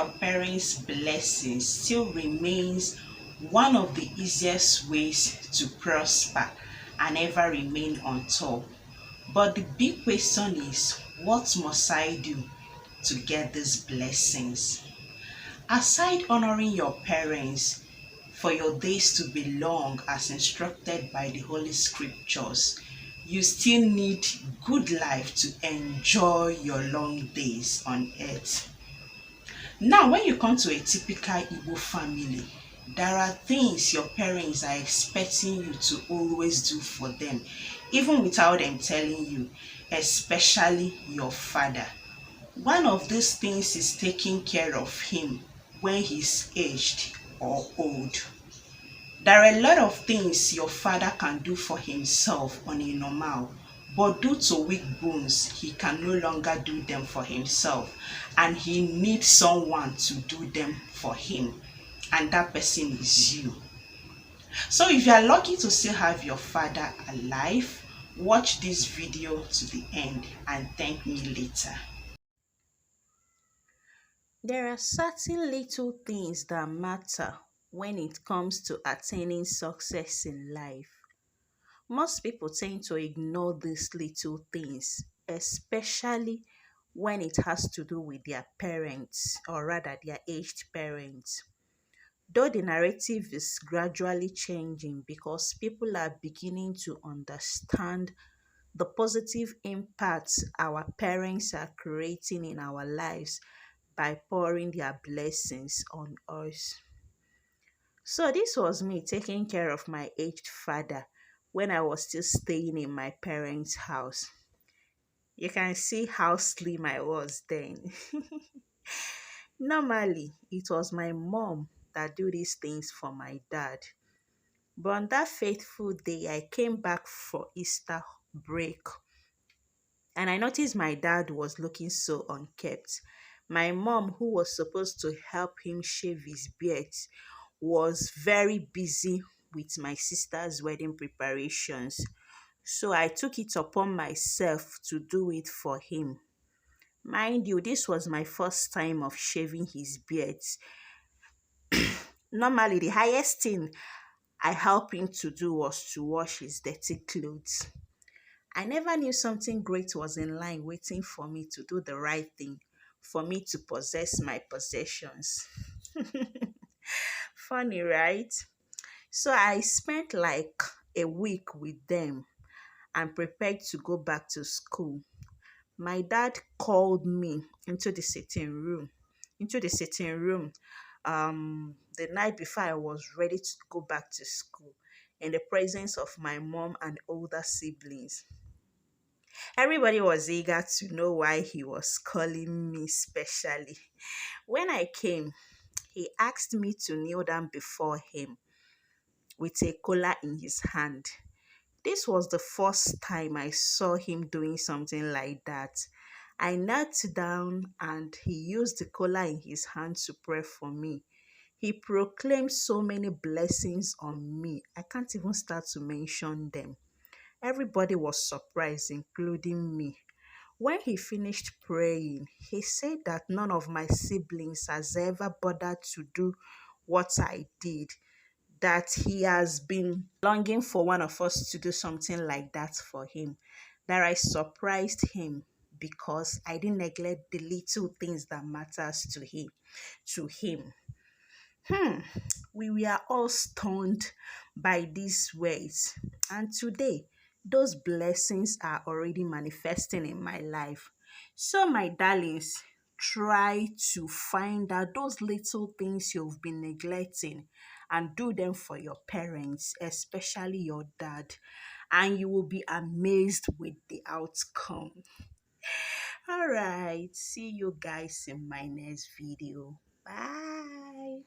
your parents' blessings still remains one of the easiest ways to prosper and ever remain on top. But the big question is, what must I do to get these blessings? Aside honoring your parents for your days to be long as instructed by the Holy Scriptures, you still need good life to enjoy your long days on earth. Now, when you come to a typical Igbo family, there are things your parents are expecting you to always do for them, even without them telling you, especially your father. One of these things is taking care of him when he's aged or old. There are a lot of things your father can do for himself on a normal, but due to weak bones, he can no longer do them for himself, and he needs someone to do them for him, and that person is you. So if you are lucky to still have your father alive, watch this video to the end and thank me later. There are certain little things that matter when it comes to attaining success in life. Most people tend to ignore these little things, especially when it has to do with their parents, or rather their aged parents. Though the narrative is gradually changing because people are beginning to understand the positive impacts our parents are creating in our lives by pouring their blessings on us. So, this was me taking care of my aged father when I was still staying in my parents' house. You can see how slim I was then. Normally, it was my mom that do these things for my dad. But on that fateful day, I came back for Easter break and I noticed my dad was looking so unkept. My mom, who was supposed to help him shave his beard, was very busy with my sister's wedding preparations. So I took it upon myself to do it for him. Mind you, this was my first time of shaving his beard. Normally, the highest thing I helped him to do was to wash his dirty clothes. I never knew something great was in line waiting for me to do the right thing, for me to possess my possessions. Funny, right? So I spent like a week with them and prepared to go back to school. My dad called me into the sitting room the night before I was ready to go back to school in the presence of my mom and older siblings. Everybody was eager to know why he was calling me specially. When I came, he asked me to kneel down before him with a cola in his hand. This was the first time I saw him doing something like that. I knelt down and he used the cola in his hand to pray for me. He proclaimed so many blessings on me. I can't even start to mention them. Everybody was surprised, including me. When he finished praying, he said that none of my siblings has ever bothered to do what I did, that he has been longing for one of us to do something like that for him, that I surprised him because I didn't neglect the little things that matters to him. We were all stunned by these words. And today, those blessings are already manifesting in my life. So, my darlings, try to find out those little things you've been neglecting and do them for your parents, especially your dad. And you will be amazed with the outcome. All right, see you guys in my next video. Bye.